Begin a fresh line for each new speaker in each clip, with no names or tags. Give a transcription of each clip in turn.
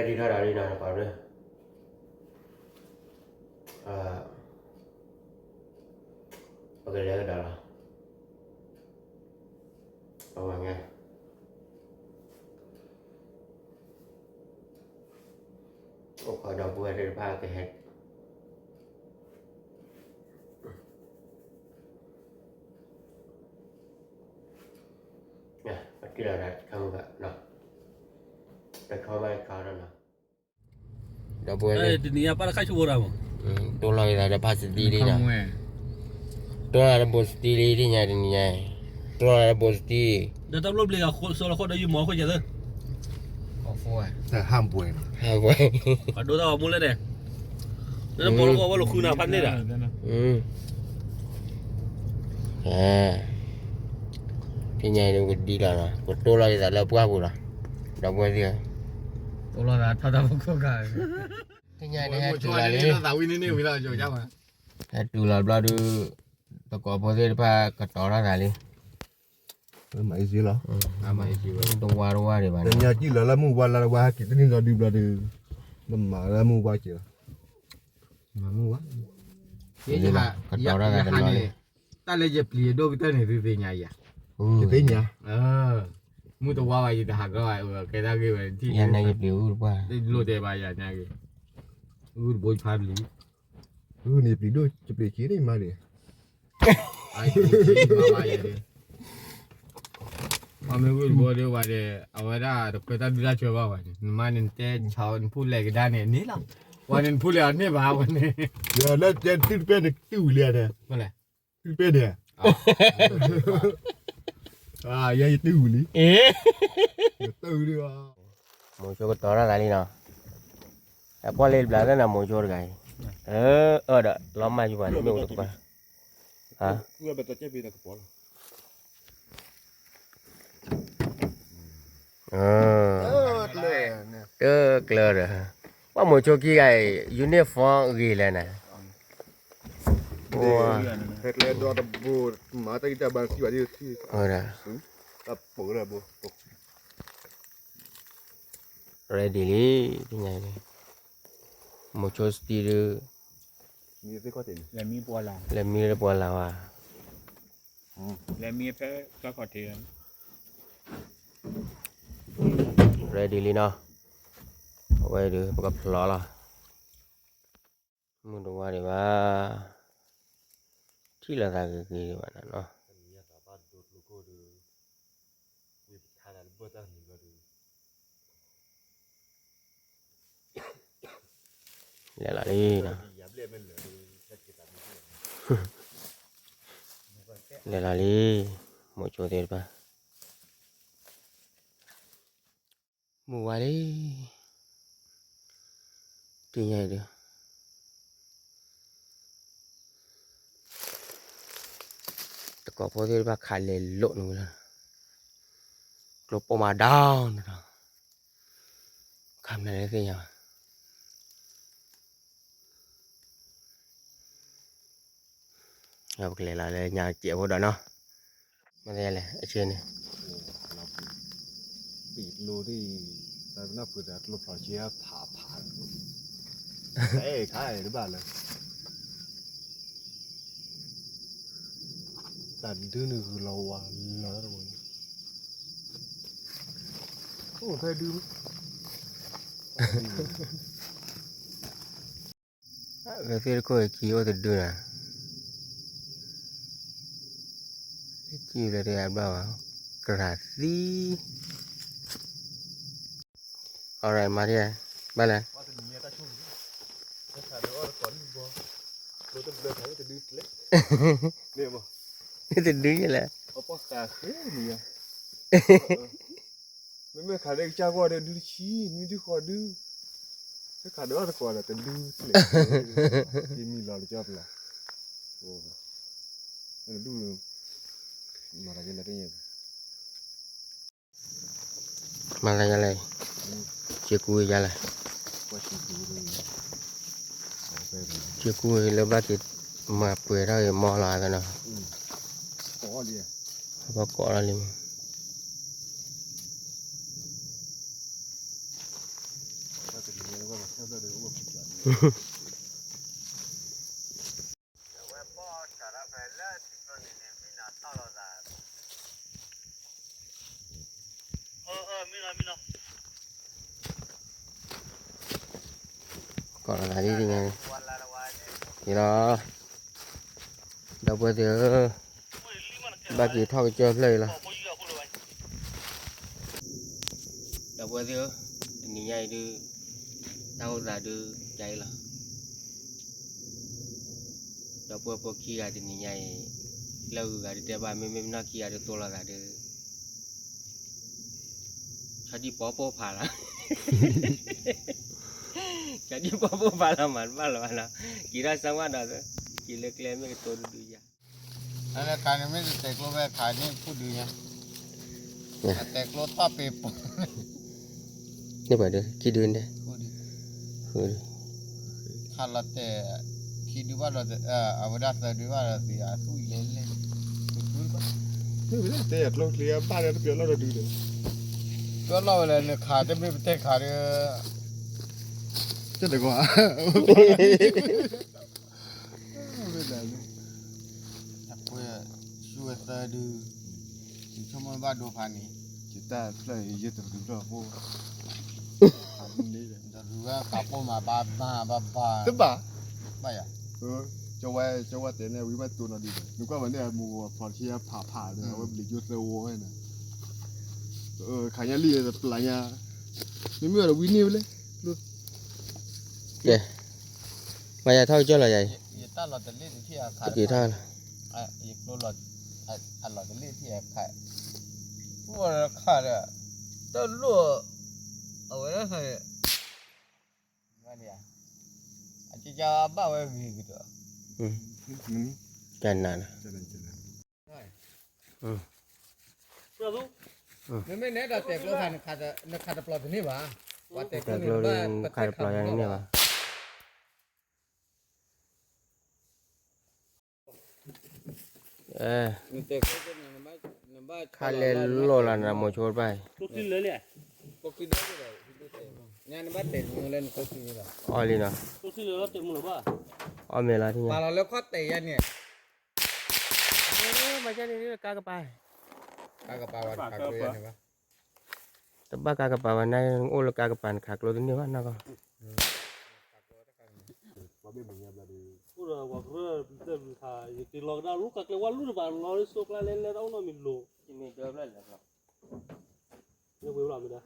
đi ra đây nào bảo đây ok lấy cái đó là các bạn nghe ở đầu vừa đây ba cái hết nè bắt cái là đặt không vậy nào đặt không ai cao đâu nào đầu vừa đây
Ini apa nak cuci orang?
tôi nói là đã pass đi đi nào tôi là boss đi đi nhà đi nhà tôi là boss đi
Dah tak belum beli aku soal aku dah you mau aku je tu.
แต่ห้ามป่วย
hai quay
Aduh tahu mulai deh. Dah boleh aku awal aku nak pandai dah.
Cái nhà này đi là một đô la là qua bù là đâu qua gì
ตัวละถ้าทำก็กาย
cái nhà này
ช่วยนี่เราวินนี่วิลาโจจ้ามา
hai tu là bao nhiêu tao có bao nhiêu ba cái đó là gì
ไม่สิหรอ
mà đông qua để bạn
แต่เนี่ยจีละมูวาละวากิตนี่เราดีบลาดูมันมาละมูวาจีมามูวา
cái đó là cái đó
แต่เลยจะเปลี่ยนดูวิธีนี้ที่ไหนอ่ะ
จะเป็นยัง
มูตัวว่าอยู่แต่หากก็แค่ได้กี่วันที่
nhà này nhập liệu qua
ได้รู้ได้บ่ายอย่างนี้รู้บ่อยพาไปเลย
นี่ปลีด้วยจะปลีขี้ได้มาเลย
ไอ้ที่มาบ่ายเลยมาไม่รู้บ่ได้ว่าเลยเอาไว้ได้แต่ก็ต้องดูแลช่วยบ่าวนี่มาเนี่ยเจ้าชาวพูดอะไรกันได้เนี่ยนี่ล่ะวันนี้พูดอะไรเนี่ยบ่าววันนี้
เดี๋ยวแล้วจะติ้งเป็นติ้วเรียนเนี่ย
เมื่อไหร่
ติ้งเป็นเนี่ยยังติ้วนี่ติ้วดีว่า
một chỗ cái đó là gì nào qua lên là nó một chỗ cái đó lắm mai chú bạn nó được qua hả
เพื่อเป็นตัวเจ้าบีนักบอล เลยเนี่ย
clear rồi qua một chỗ kia cái uniform gì này này
เฮ็ดเลยดอดบูมาตั้งแต่บางที่ว่าที่
đó
ตับปูเลยบู
ready đi cái này này một chỗ studio
มีที่ก็ติด
และมีบัวลาว
là mi là bao lâu à
และมีแพ้ก็ขอเทือน
ready đi nào quay được bắt gặp lò là muốn đồ qua để ba chỉ là ra cái gì bạn nó là đi nè là đi một chỗ tiền ba mua qua đi đi nhảy được có bao nhiêu ba khai lệ lộn rồi lốp mà down rồi cầm này cái nhau cái là nhà chị vô đó nó mà đây này ở trên này
ปีดรูที่แต่น่าเปิดแต่รูปหล่อเชียร์ผ่าเอ้ขายหรือเปล่าเลยแต่ดื้อนี่คือเราอ่ะเราทุกคนโอ้ใครดื้อ
về phía coi kêu từ đưa nè kêu là để bảo Grazie alright Maria bye từ đưa như là
ไม่ขาดเด็กจ้าก็เดินดื้อชี้มีดื้อคอดื้อถ้าขาดเด็กก็แต่ดื้อเลยที่มีหล่อเลยชอบละโอ้ดื้อมาอะไรกันแล้วเนี่ย
mà là như này chia cùi ra này
ว่าชีวิตเลย
chia cùi lớp lá thịt mà quỳ ra thì mò lại rồi nè
ขอเลย
và cọ ra liền
ถ
ก่อนอะไรดีไงนี่เนาะเดี๋ยวเดี๋ยวบางทีทอดเจอเลยล่ะเดี๋ยวเดี๋ยวนี่ไงดูเต้าจะดูใจล่ะเดี๋ยวพวกขี้อะไรนี่ไงเราก็ได้แต่บ้านไม่น่าขี้อะไรตัวละเด้อjadi popo pala jadi popo pala man pala mana kira sama dah tu kira klaim ke tu dulu ya
นั่นแหละการไม่ได้แต่กลัวแม่ขายนี่พูดดีนะแต่กลัวท่าเปย์ปุ๊บ
นี่เปิดดูคิดดูนี่
พูดดี
คือ
ข้าละแต่คิดดูว่าเราเอาไว้ได้แต่ดูว่าเราสิอาสู้เล่นเล่นพูดก็
นี่ไม่ได้เตะลงเคลียร์บ้านเราเปลี่ยนเราดูเลย
ก็เราเลยเนี่ยขาจะไม่เป็นขาเนี่ย
จะได้กว่าไม่ได้เลย
aku suwe tadi cuma badu pani
จิตตาใส่ยึดตัวดูด้วยพวกทำนี่เลย
dua kapo ma ba ba
ตึ๊บป่ะ
ba ya
จะว่าแต่เนี่ยวิวัฒน์ตัวน่ะดีเลยนึกว่าวันนี้มัวพอเทียผ่าเลยว่าบลิยูเซโวให้นะขายยาลีแต่ปลายยาไม่เมื่อเราวินิวเลย
เดี๋ยวมายาเท่าเจ้าอะไรใหญ่
ya ta lo tali ti ya kha
กี่เท่า
ya lo lo tali ti ya kha wo kha de to lo awe na ha ma ni ya aji ja ba we vi gitu
นี่
กันนาน
จะนั่นจะนั่น
ไม่แน่แต่กลัวทานขาดปลอดนี่วะว่าแต่
แต่เราเรียนขายปล่อยอย่างนี้วะคาเลโลลานะโมชดไป
ลูกขึ้นเลยเนี่ย
kopi dah ke nya ni batin ngulen kopi ni lah
ออลีนะ
ลูกขึ้นเลยแล้วเต็มหมดหรือเปล่า
ออเมล่าที่ไง
malah lo kote ya ni
มาเจ้านี่กากระปาย
kagak pawar kagak ya ni ba
แต่บ้ากากระปายวันนั้นโอ้ละกากระปานขากโลตัวนี้ว่าน่าก็
udah waktu kita bisa jadi lockdown lu kakek walu udah baru lalu sok lah lele tau no milu
ที่มีเดิมแล้วเหรอ
ya gue ulang dah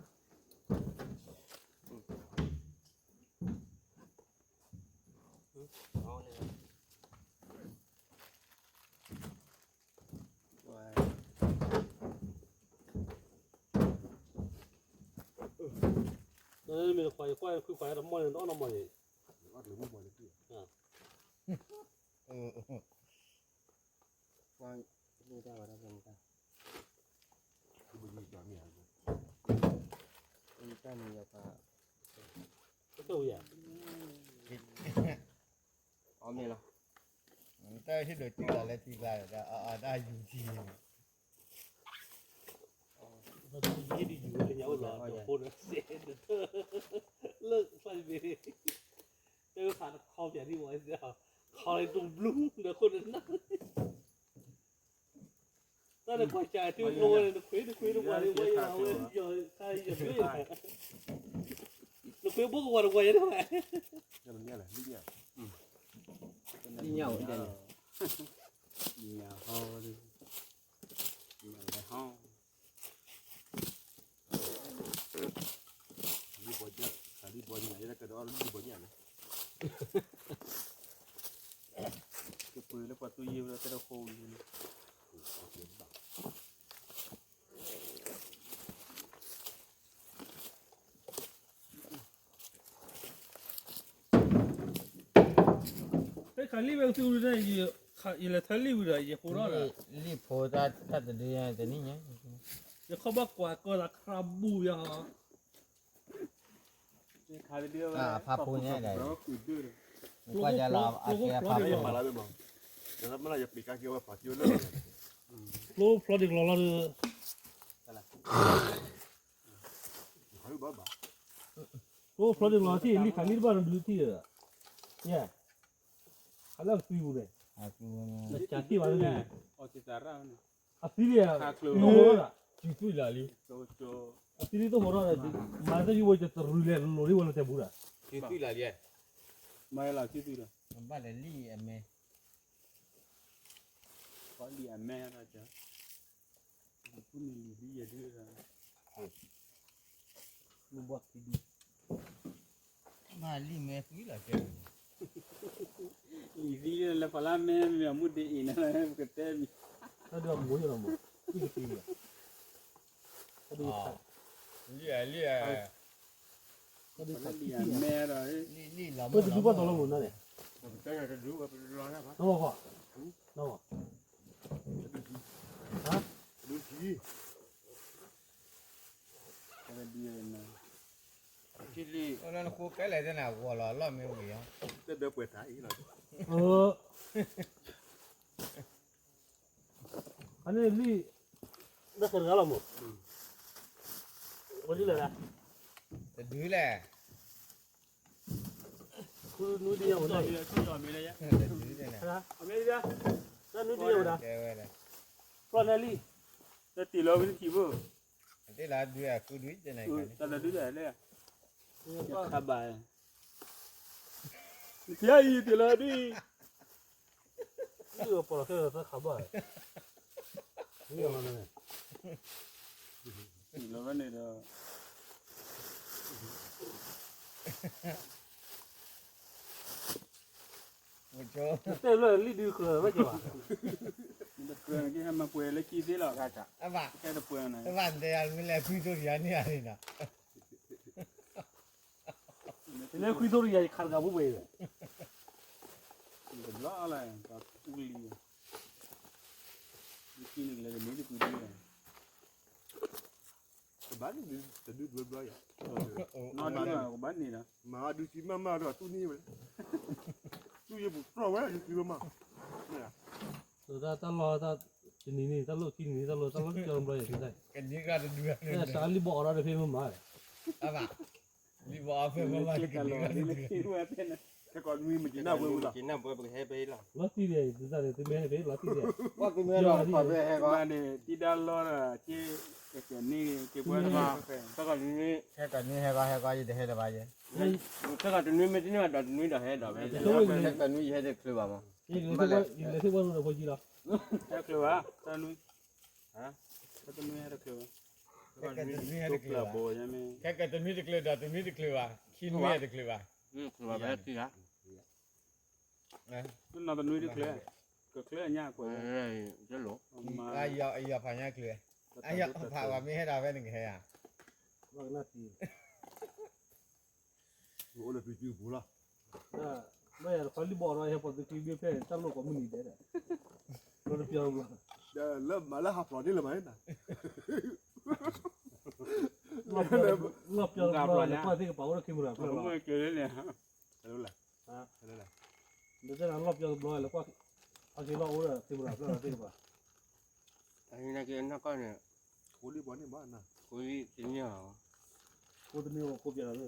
nên mình phải làm mồi nó làm mồi
ว่านี่ได้ว่าได้เป็นกันนี่ได้มีอะไร
cái đâu vậy
อ๋อมีเหรอ
ta si do ti la le ti la da yu ti
cái gì juga cái nhau là phone xe lợn phải về cái phản kho biển đi ngoài giờ kho này trùng blue được con đến nát ta được quay chạy tiêu lôi được quế được ngoài đi quay nào giờ sai giờ biết được quế bốc ngoài được quay đấy mày
จะมันเนี่ยแหละนี่เนี่ย
đi nhau ở đây
nhà ho đi nhà lại ho
รีบเนี่ยรีบเนี่ยแล้วก็เอารีบเนี่ยเลย
cái quế nó qua tôi yêu nó cái đâu khô luôn cái khả li bao tiêu này gì khả gì là thái li rồi gì khô đó là
li pho ta ta de ya de ni nya
giờ không bắt quả coi là krabu ya hả
khai đưa
pha pu nya dai
แล้วคือดื้อ
ko ja la akhir pha
ไม่
pu
มาแล้วไม่บอกแล้วเมื่อไรจะปีกาเกี่ยวกับฝาเกี่ยวเลย
lô pro được lo được
เขาบ้าบ้า
lô pro được lo thì li khả li bao được thì à เนี่ยเขาเลิกฟิวเลย
อากู
จะที่วันนี้
อ๋อจิตาราเนี่ย
อาทิตย์เนี่ยโอ้โหล่ะ
ကျူသွေးလာလေ
โจโจ
อาทิตย์ต้องหัวเราะเลยมาจะอยู่ว่าจะรุยเลยลุยวันละเท่าบุระ
ကျူသွေးလာလေ
ไม่ละจิตอยู่ละ
บ้านเลยลี่อเม
ก็เรียนแม่ละจ้ะผู้นี้ดีเยอะด้วยนะ
ลุงบอกดี
มาลี่เมฟุยละเจ้
อีดีเลยพอละแม่เมียมุดดีนะก็เต้มี
ถ้าเดี๋ยวหมูอยู่หรอหมูอีกทีเนี่ยถ้าดู
လီလီ
ถ้าดู
พอ
สั
ละ
ก
เรี
ที
ยน
เนี่ย
แม่ละ
ลี่ละ
เมื่อจะดูว่าตัวละหมูนั่นเนี่ย
တန်းရတူဘယ်လိုလဲပါ
น้องบอกน้องบอกฮะ
လူကြီး
ก็ดีเลยนะ
ချီလီ
โอ้นั่นคูแก่เลยนะกูรอรอไม่ไหวอ่ะ
တက်တဲ့ပွက်ထားอีလာ
อันนี้ลี่ได้เสร็จแล้วหรอหมูวันนี้เลยนะ
จะดื้อแหละ
คือนู้ดีเอาหน่อย
ช่วยจอมีอะไรยะ
จะดื้อเลยนะ
นะเอาไม่ได้นั่นนู้ดีเอานะ
แกเว้ยเลย
เพราะนั่นลี่
จะตีเราเป็นทีบ่
ที่ลาดื้อกูดื้อจะไหนกัน
แต่ละดื้อเลยอ่ะสบายเที่ยอีตีละดิ
นี่ก็ปลอดภัยสักขับบ่นี่เอามาเนี่ย
ตีเราเป็นเนี่ย
กูโจ
เต้เลยลี่ดีคือไม่ใช่ป่ะ
มันเปลืองที่ให้มาเปลืองแล้วกี่สิหรอกอาจารย์
อ่ะบ้า
แค่จะเปลืองนะ
บ้านเดียวมีอะไรคุยตัวอย่างนี้อะไรนะ
เนี่ยคุยตัวใหญ่ขันกับผู้เบย์
มันล้ออะไรกับอุลีกินอีกเลยไม่ได้คุยด้วย
ဘာလို့တဒူဘဘရ
นอนนี่นะบ้านนี่นะ
မာဒူချီမမတော့သူနေပဲသူရဘူးတော့ဝဲယူစီမမ
สุดท้ายตลอดตลอดนี่ตลอดกินนี่ตลอดเจอมาอย่างไร
กันนี้ก็ดื้อ
เนี่ยสารลีบอกเราได้เพิ่มมาเลย
อ่ะบ้ารีบเอาเพื่อนมา
คิด
กั
กัน น
นี้
เลย
ก็ดื้อ
คิดว่าเป็น
แต่ก่อนมีมันกินหน้าเว้ยล่ะกินหน้าเว้ยไปให้ไปล่ะ
ลัทธิเดียร์จะได้ตัวแม่ไปลัทธิเดียร์
ว่ากูไม่รอขอไปให้ก่อน
มาเนี่ยที่ด้านล้อน่ะที่เกี่ยนี่เกี่ยวกับมา
แต่ก่อนนี่
ให้ก่อนนี้ให้ก่อนจะให้ได้ไปยัง
แต่ก่อนนี่ไม่ที่นี่ดอนี่ดอให้ดอไป
แต่ตัวนี้
แต่ก่อนนี่ให้ได้คือว่ามั้ง
อีกเลยที่ว่าเราพอจีละ
แค่คือว่าตอนนู้นฮะตอนนู้นให้เราคือว่า
กันนี้ให้
ตุ
ได้
ก
คือ
ละ
ว่า
โบใช่ไหม
แค่กันตัวนี้ได้คือตัวนี้ได้คือว่าขี้นี้ได้คือว่า
คือว่าแบบที่ละ
ก็นอนตอนนู้นได้คือก็คือเนี่ยกว่า
จะหลง
มา
ไอ้ยาพายาคือไอ้ยาพาว่าไม่ให้เราไปหนึ่งแค่อ่ะ
ว่าลัทธิ
โอ้เลยไปจูบุล่ะ
นะไม่สารลีบอกเราให้พอจะกินเบี้ยเพื่อนตั้งโลกก็ไม่ดีเลยเราจะเปลี่ยนมา
เดี๋ยวเริ่มมาแล้วหับหลอดนี่เลยไหมน่ะ
เราเปลี่ยนเราเนี่ยพอที่กระเป๋าเราคิดว่า
ผมไม่เกี่ยวเนี่ย
รู้แหละ
ฮะ
รู้แหละ
เดี๋ยวจะนั่งเราเปลี่ยนร้อยแล้วก็เอาที่เราโอ้ยคิดว่าเราคิดว่า
อันนี้นะกินนักก็เนี่ย
โคลีบอลนี่บ้านน่ะ
คุยกินเนี่ย
กูจะมีกูเปลี่ยนอะไร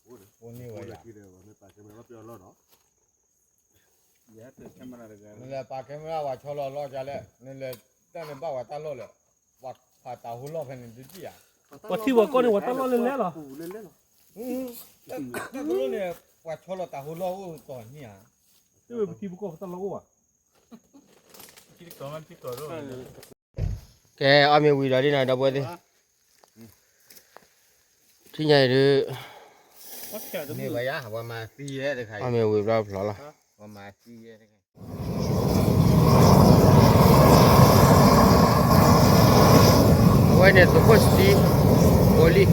โอ้เลย
วันนี้
โอ้
วะ
เลยที่เดียวไม่ปากจะไม่รับเปล่าแล้วเนาะ
อย่าตื่นแค่มาอะไรกัน
นี่แหละปากแคมราว่าชอล้อจะแล้วนี่แหละตั้งแต่บ้าว่าตาล้อเลยว่าพาตาหูล้อแผ่นดินที่อ่ะ
ว่าที่ว่าก้อนนี่ว่าตั้งเราเล่นแล้วเหรอ
เล่นเล่นหรอ
ตั้งล้อเนี่ยว่าชอล้อตาหูล้อต่อเนี่ย
ที่ว่าที่บุกก็ตั้งเราอ่ะ
คิดตัวมันคิดตัวด้วย
แกเอาเมียวีดาดีนะดับเบิลดิที่ใหญ่หรือ
นี่วะยะว่ามาตีเลยเด็กใคร
เอาเมียวีดาหรอล่ะ
ว่ามาตีเลย
วันนี้ตัวก็สตีโอลี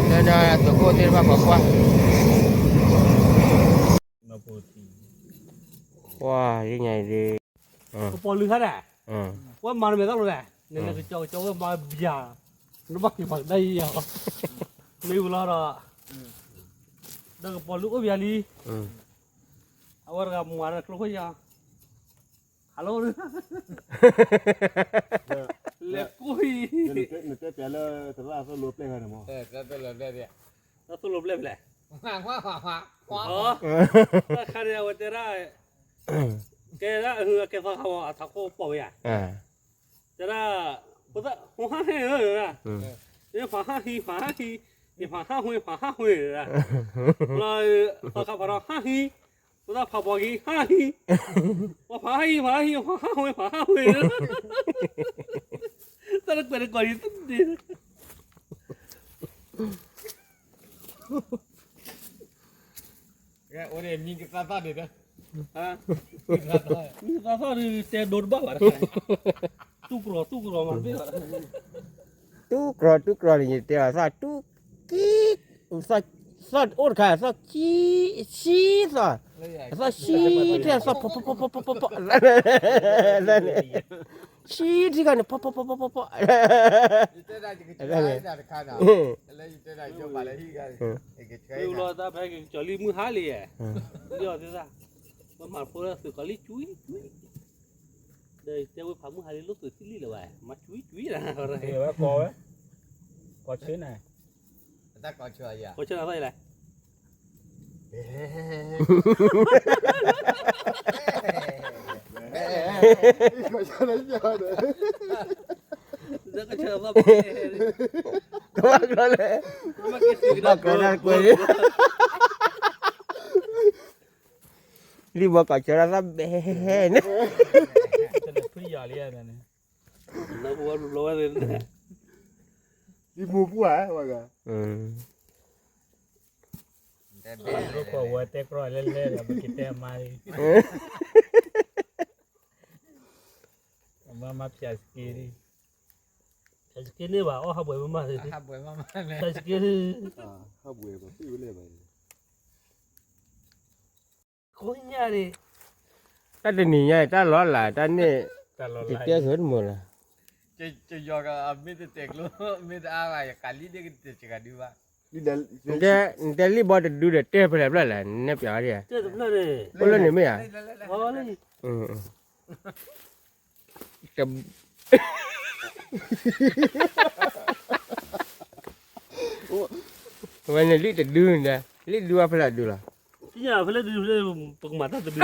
แล้วนะตัวก็เดินมาบอกว่า
มาพูดที
ว้ายังไงดี
ก็ปอลือขนาด
Ừ.
ว่ามันไม่ต้องเลยเนี่ยคือเจ้าว่ามาเบียร์นึกว่ากี่ฝักได้ยังไม่รู้ละเด็กปอลูกก็เบียร์ลี
Ừ.
เอาว่ากับมัวนะคลุกยังฮัลโหลเล็กกุย
เนี่ยเปล่าแต่ว่าเขาลบเล่นกันมั้ง
แต่ก็เลยเนี่ย
แล้วตัวลบเล็บแหละ哦，那看见我在那，给那给他好他给我包呀，
อ่า
在那不是我还还有人啊，
อืม
人放下去放下去，你放下回放下回啊，那他看跑到下去，我那跑跑去下去，我放下去放下去放下回放下回，在那过来过去真的。
โอ้เดี๋ยวมีกระต้าเด็ดนะ
啊，你咋啥的在弄的吧？tu kro mà biết rồi.
ตู้กรอนี่เตียวซะตู้กิ๊กซะซะโอดค่ะซะชีซะซะชีเตียวซะปอนั่นชีที่กันปอ
เจ๊ได้จะกินได้จะขนาดแล้วเจ๊ได้จะมาเลยที่กันไอ้เจ๊
Yêu lo ta phải cho li mưa há li à. Giờ thế sao? Mà mặt phố là sự có li chuối. Đây, theo cái mưa há li lúc từ li là vậy. Mà chuối là rồi.
เดี๋ยวว่าพอไหมพอชื้นหน่อย
ถ้าก่อนเชื่ออย่า
Có chơi nào đây này?
ก็จะได้ยอดเลย
Giờ có chơi nào
ก็ว่ากันเลย
mà cái sự đó
ก็นั่นกวยรีบบอกก่อนจะรับเบน
จะเลยพึ่งยาเรียนนะเนี่ย
nó buồn lo lên.
ดีมูปัวว่ากัน
อืม
แต่เบ้
ลูกก็วัวเตะกรอยเล่นๆเดี๋ยวไปกินแต้มมาดิมาเพียสกีดิ
Cái kia này bảo họ buổi mà thì
ขับบ่อยมากเลย
cái kia
ข้าวบุยบ่ซื้อเลยไป
có nhà đi.
ถ้าจะหนีไงถ้าร้อนหลายถ้านี่
แต่เรา
ติด
ไล่
เตี้ยขึ้นหมดละ
จะยอกับไม่ได้เตะลูกไม่ได้อะไรกาลีเด็กจะจะกันดีว่า
นี่เดล
แต่รีบบอกจะดูเด็ดเตี้ยไปแล้วแหละเนี่ยเปียอะไร
Chơi tụi nó đi.
คนละนี่ไม่อ่ะ
Có đi.
อืมจะวันนี้รีบจะดูนะรีบดูอะไรดูล่ะ
Cái nhà phải lên đi bằng mặt ta tự đi.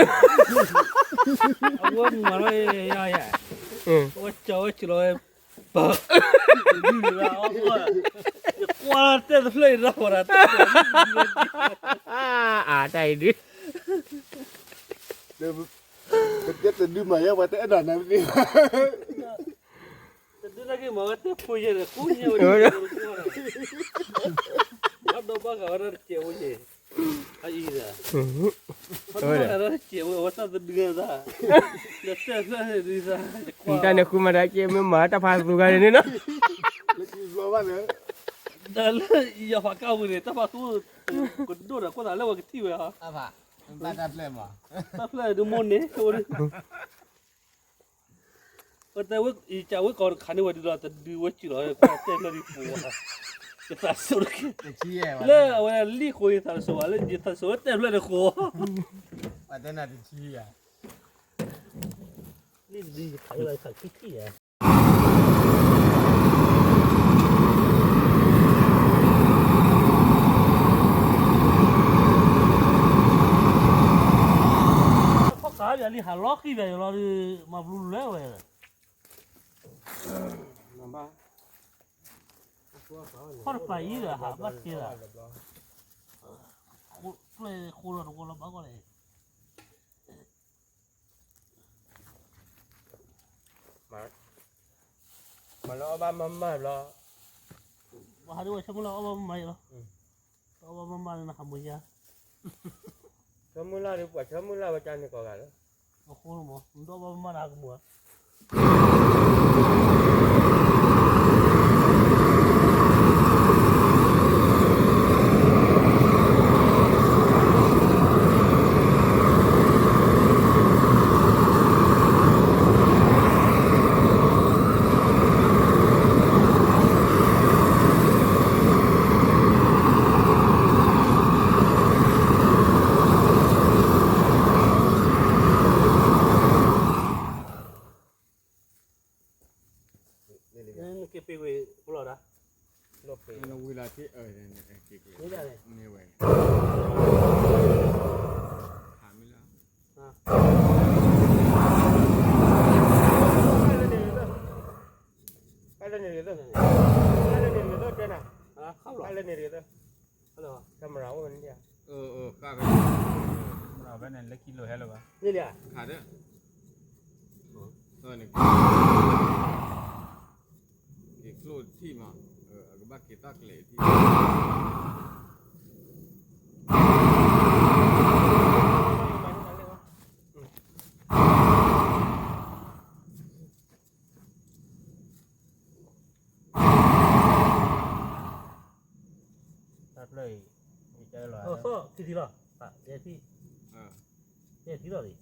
Ông có mà nói ya ya.
อืม
Ôi trời chỉ nói bờ. Đi ra ông ơi. Qua tên play ra rồi.
ใจดิ
เดี๋ยวเป็นเจ็ดจะดูมาเยอะว่าแต่อันนั้นนี่
Đưa ra cái mà cái tiếp phui vậy là cú nhiều đi. Bắt đầu bắt đầu nó chịu gì. Ai ra. Bắt đầu nó chịu rồi sao tự đưa ra. Nó sẽ đi ra.
แต่เนี่ยคุณมาได้เกมไม่มาถ้าพาสุกันนี่เนาะ
แล้วกินรัวว่าเนี่ย
Đó là giờ phải cao người ta phải tu còn đôi là có là lâu cái thiêu hả?
อ่ะป่ะมันได้เปล่ามั้ง
Ta phải được môn đấy thôi. Còn ta với ý cháu với còn khả năng là được ta đưa với chị nói qua tên nó đi phù à. Cái ta số cái
จะชี้แย่ว่ะ
lơ là li khôi ta số là gì ta số tên là được khô.
ว่าแต่น่าจะชี้อ่ะ
Li gì phải là phải cái gì à? Cái gì li hà lót cái về rồi mà luôn léo về. Khó phải ý là hạ bắt kia là khu là nó bắt con này.
มาล้อบ้านมาล้อ
Mà hai đứa xong nó ôm mày rồi. Ôm mày nó hầm mày ra.
ชมุลาดีกว่าชมุลาประจานนี่ก่อนกัน
Mà khu nó mà, nó ôm mày ra cũng mua. Nên cái bì của đó.
lo pe
nó vui là thế ở đây này kì kì
Ni dah ni.
như vậy thả mới là
kala ni gitu kala ni gitu kena
Ah, kau lah.
kala ni gitu
Hello.
kameraมันdia
các cái
nào bên này lấy kilo hết rồi ba
Ni dia.
thả đấy rồi này cái lô thi mà cái bác cái tắc lệ thi
ตัดเลยมีใจลอย
Oh, so ti lah. Tak, dia ti. Dia ti lah ni.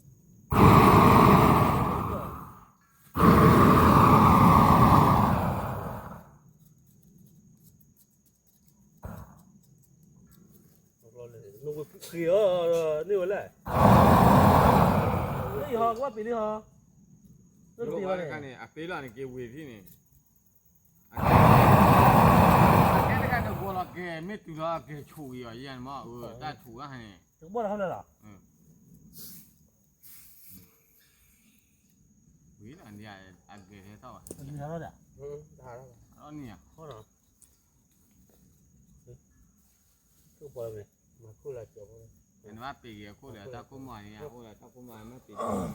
Nunggu kia ni boleh. Ni ha, kau pilih ha. Ni
lúc
pilih
đó
mana?
cái này à tí là này cái quỷ thi này cái này gọi là cái mấy thứ là cái chủ yếu vậy mà ta chủ á hay
Chúng bao nhiêu lah?
quỷ là gì à cái thế sao à
Ni mana dah?
dah lah
nó nhỉ
Mana? Tu apa ni?
aku lah coba
cái nó bị cái cô là ta có mày nha cô là ta có mày mất bị
apa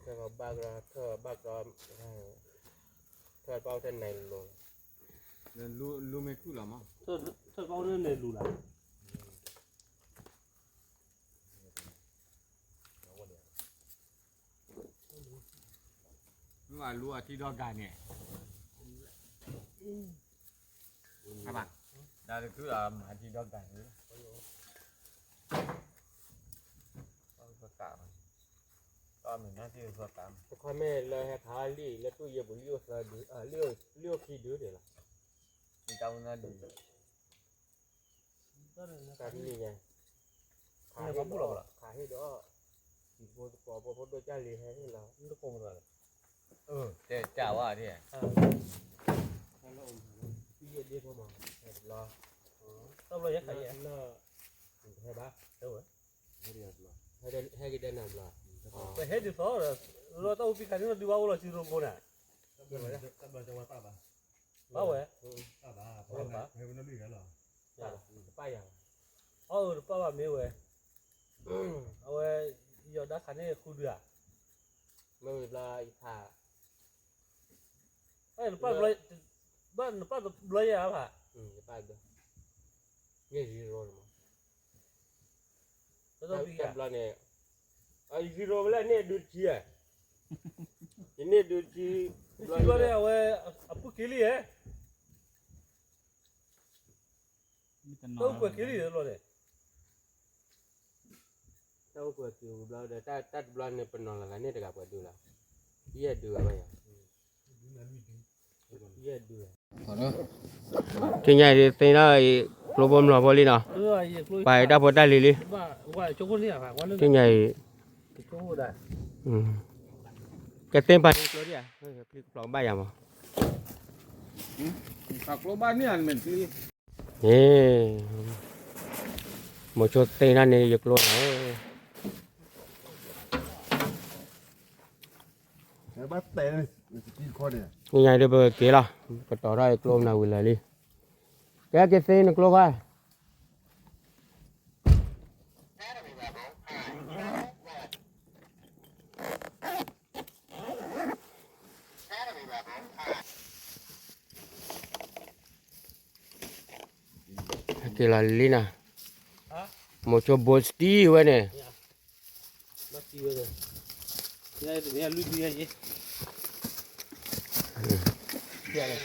kalau bagra ke bao trên này luôn
lu mấy cú lắm
Tu bao ni ni lu lah.
nhưng mà lu thì đó gà nhỉ các bạn đây là cứ là mà thì đó gà nữa
có cả con mình nó chưa có cả
พ่อแม่เลยให้พาลี่แล้วตู้เย็บเลี้ยวซะดูเลี้ยวขี้ดื้อเดี๋ยวล่ะ
mình trong nó đi
การนี่ไงขาให้ดอกขาให้ดอกอีกคนปอพอด้วยจ้าลีให้เรา
Ni kau mana?
để chào à đi
พี่เดียวพอมาให้รอ
Tahu lah ya
ให้
kaya.
น่าให้บ้า
Tahu eh.
ให้กินได้นานรอ
Tapi head itu orang. Lo tahu pikan ni di bawah lah si Rombona. Tahu eh?
Apa yang
Oh, lupa apa mewe. Awe yo dah kan ni kuda.
ไม่เวลาอีกขา
Lupa belai. Ban lupa belai apa?
จะไปด้วยเนี่ยซีโร่มั้ง
Tahu
แต่
pikan.
บลาเนี่ยไอ้ซีโร่เวลาเนี่ยดูจีอ่ะนี่ดูจี
Si luar ni awe apa kili eh? Tahu apa kili luar ni?
เจ้าเปิดอยู่บลาเดี๋ยวตัดบลาเนี่ยเป็นนอนละเนี่ยเด็กกับเปิดดูละเยี่ยดูอะไรอ่ะเยี่ยดู
còn nữa
ที่ใหญ่ตีน่าไอ้โลบอมหล่อพอลีเนาะ
Iya, keluar.
ไปได้พอได้ลีลี
Wah, cukup ni apa? Mana
ที่ใหญ่
cukup dah.
แกเต็มไปตัวเดียวเฮ้ยพลิกปลองใบยังมั้ง
sạc lô ban này mình đi
นี่หมดชุดตีนั่นนี่ยกล้วน
bắt té này đi con này
นี่ไงเดี๋ยวเบอร์เกี่ยวละก็ต่อได้กลมนาวิลเลยแกเก็บเส้นกลมไป Kila lina. Mocho bosti wane.
Masih ada. Ni lu dia je. Ya lah.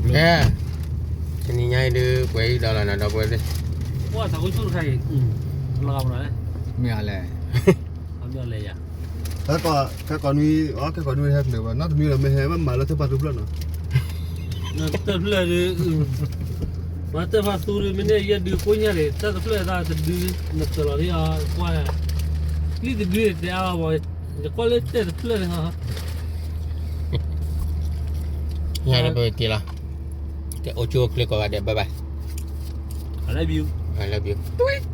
Yeah. Sini nyai dia kuai dah lah nak dah kuai dia.
ว่าถ้าคุณสู้ใครลองหน่อย
ไม่อะไร
ทำอะไรอย่าง
cái con nuôi hết được mà nó nuôi là mày hết mà là thứ ba thứ lần rồi
นั่นเติมเลยมาเติมมาตูเลยไม่ได้ยัดดูคนยังเลยแต่เติมเลยได้แต่ดูนักตลอดที่อ่ะกว่านี่จะดูแต่อ่ะว่าจะกว่าเลยแต่เติมเลยฮะ
Nyai dah pergi lah. Okay, Ocho klik kau ada. Bye bye.
I love you
I love you.
Tweet.